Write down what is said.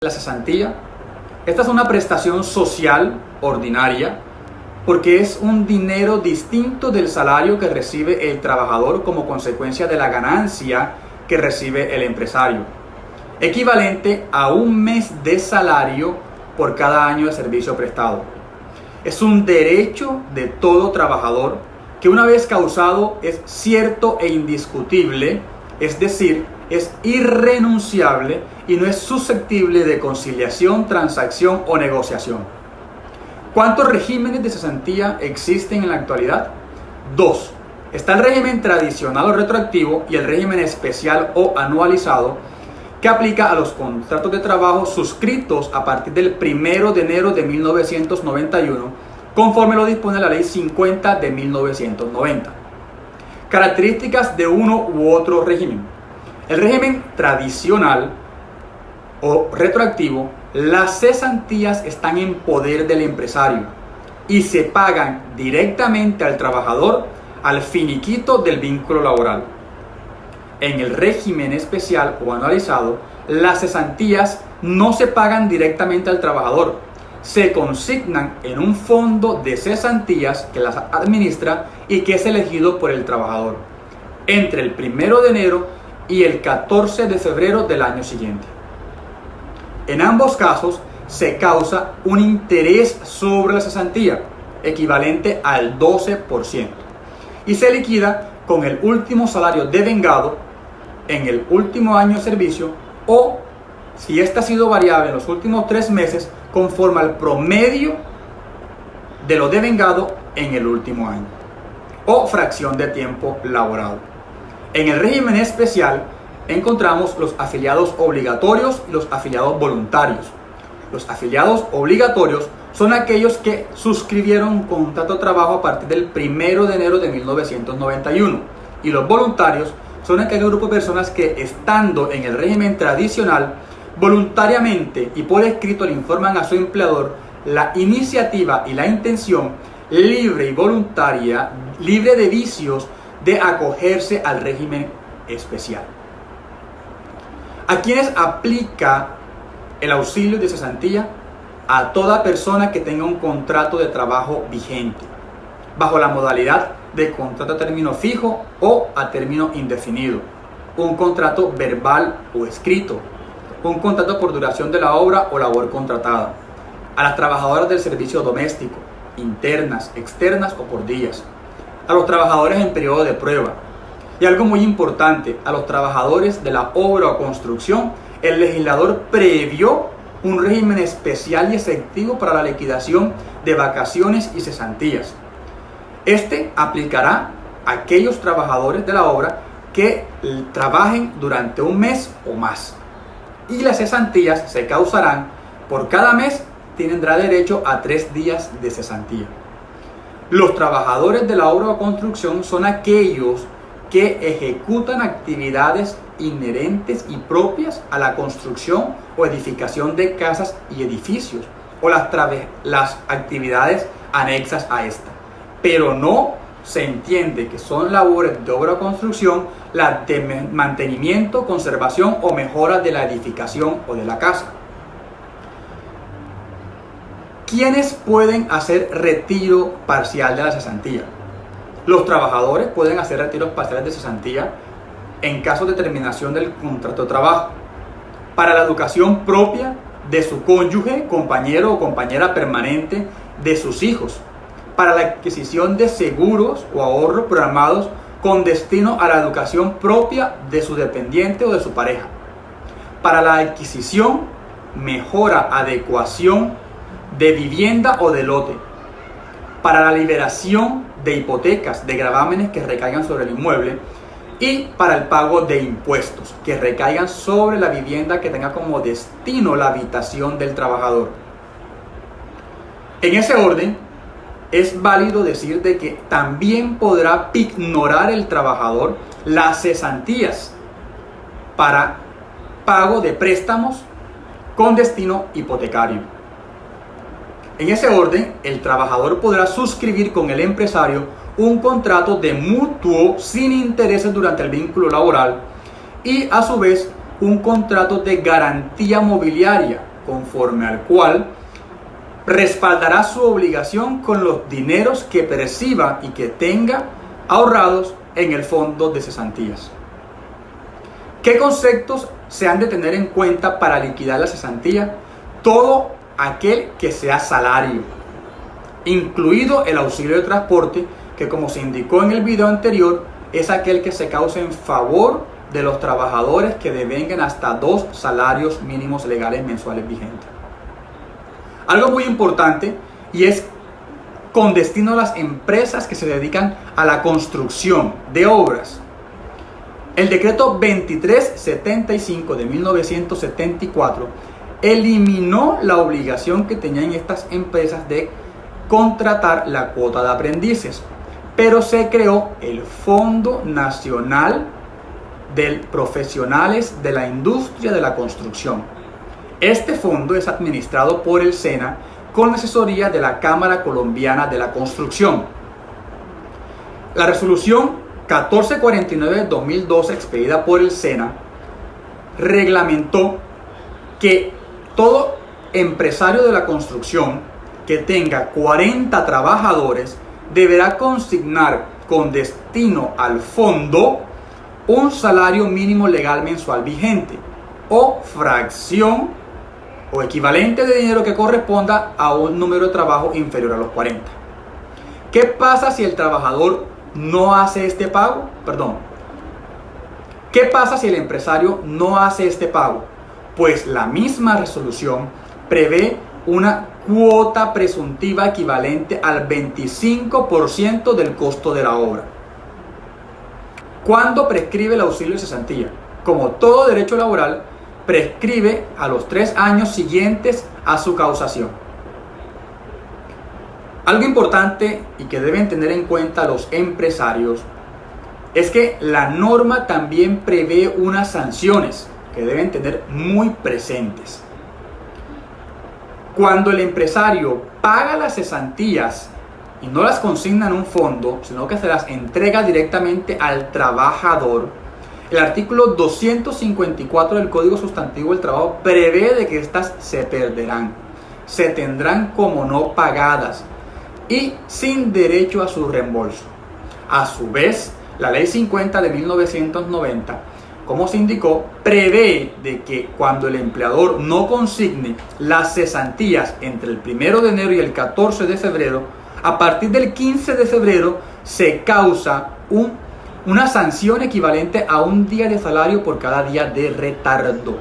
La cesantía. Esta es una prestación social ordinaria porque es un dinero distinto del salario que recibe el trabajador como consecuencia de la ganancia que recibe el empresario, equivalente a un mes de salario por cada año de servicio prestado. Es un derecho de todo trabajador que una vez causado es cierto e indiscutible, es decir, es irrenunciable y no es susceptible de conciliación, transacción o negociación. ¿Cuántos regímenes de cesantía existen en la actualidad? 2. Está el régimen tradicional o retroactivo y el régimen especial o anualizado, que aplica a los contratos de trabajo suscritos a partir del 1 de enero de 1991, conforme lo dispone la Ley 50 de 1990. Características de uno u otro régimen. El régimen tradicional o retroactivo, las cesantías están en poder del empresario y se pagan directamente al trabajador al finiquito del vínculo laboral. En el régimen especial o anualizado, las cesantías no se pagan directamente al trabajador, se consignan en un fondo de cesantías que las administra y que es elegido por el trabajador entre el 1 de enero y el 14 de febrero del año siguiente. En ambos casos se causa un interés sobre la cesantía equivalente al 12% y se liquida con el último salario devengado en el último año de servicio o, si ésta ha sido variable en los últimos 3 meses, conforme al promedio de lo devengado en el último año o fracción de tiempo laborado. En el régimen especial encontramos los afiliados obligatorios y los afiliados voluntarios. Los afiliados obligatorios son aquellos que suscribieron un contrato de trabajo a partir del 1 de enero de 1991 y los voluntarios son aquel grupo de personas que, estando en el régimen tradicional, voluntariamente y por escrito le informan a su empleador la iniciativa y la intención libre y voluntaria, libre de vicios, de acogerse al régimen especial. ¿A quiénes aplica el auxilio de cesantía? A toda persona que tenga un contrato de trabajo vigente, bajo la modalidad de contrato a término fijo o a término indefinido, un contrato verbal o escrito, un contrato por duración de la obra o labor contratada, a las trabajadoras del servicio doméstico, internas, externas o por días, a los trabajadores en periodo de prueba y, algo muy importante, a los trabajadores de la obra o construcción. El legislador previó un régimen especial y exceptivo para la liquidación de vacaciones y cesantías. Este aplicará a aquellos trabajadores de la obra que trabajen durante un mes o más, y las cesantías se causarán por cada mes. Tendrá derecho a 3 días de cesantía. Los trabajadores de la obra o construcción son aquellos que ejecutan actividades inherentes y propias a la construcción o edificación de casas y edificios, o las actividades anexas a esta, pero no se entiende que son labores de obra o construcción las de mantenimiento, conservación o mejora de la edificación o de la casa. ¿Quiénes pueden hacer retiro parcial de la cesantía? Los trabajadores pueden hacer retiros parciales de cesantía en caso de terminación del contrato de trabajo, para la educación propia de su cónyuge, compañero o compañera permanente, de sus hijos, para la adquisición de seguros o ahorros programados con destino a la educación propia de su dependiente o de su pareja, para la adquisición, mejora, adecuación de vivienda o de lote, para la liberación de hipotecas, de gravámenes que recaigan sobre el inmueble, y para el pago de impuestos que recaigan sobre la vivienda que tenga como destino la habitación del trabajador. En ese orden, es válido decir de que también podrá ignorar el trabajador las cesantías para pago de préstamos con destino hipotecario. En ese orden, el trabajador podrá suscribir con el empresario un contrato de mutuo sin intereses durante el vínculo laboral y, a su vez, un contrato de garantía mobiliaria conforme al cual respaldará su obligación con los dineros que perciba y que tenga ahorrados en el fondo de cesantías. ¿Qué conceptos se han de tener en cuenta para liquidar la cesantía? Todo aquel que sea salario, incluido el auxilio de transporte, que como se indicó en el video anterior, es aquel que se causa en favor de los trabajadores que devengan hasta 2 salarios mínimos legales mensuales vigentes. Algo muy importante, y es con destino a las empresas que se dedican a la construcción de obras. El decreto 2375 de 1974 eliminó la obligación que tenían estas empresas de contratar la cuota de aprendices, pero se creó el Fondo Nacional de Profesionales de la Industria de la Construcción. Este fondo es administrado por el SENA con asesoría de la Cámara Colombiana de la Construcción. La resolución 1449 de 2012 expedida por el SENA reglamentó que todo empresario de la construcción que tenga 40 trabajadores deberá consignar con destino al fondo un salario mínimo legal mensual vigente o fracción o equivalente de dinero que corresponda a un número de trabajo inferior a los 40. ¿Qué pasa si el trabajador no hace este pago? ¿Qué pasa si el empresario no hace este pago? Pues la misma resolución prevé una cuota presuntiva equivalente al 25% del costo de la obra. ¿Cuándo prescribe el auxilio de cesantía? Como todo derecho laboral, prescribe a los 3 años siguientes a su causación. Algo importante y que deben tener en cuenta los empresarios es que la norma también prevé unas sanciones que deben tener muy presentes. Cuando el empresario paga las cesantías y no las consigna en un fondo, sino que se las entrega directamente al trabajador, el artículo 254 del Código Sustantivo del Trabajo prevé de que estas se perderán, se tendrán como no pagadas y sin derecho a su reembolso. A su vez, la Ley 50 de 1990, como se indicó, prevé de que cuando el empleador no consigne las cesantías entre el 1 de enero y el 14 de febrero, a partir del 15 de febrero se causa una sanción equivalente a un día de salario por cada día de retardo.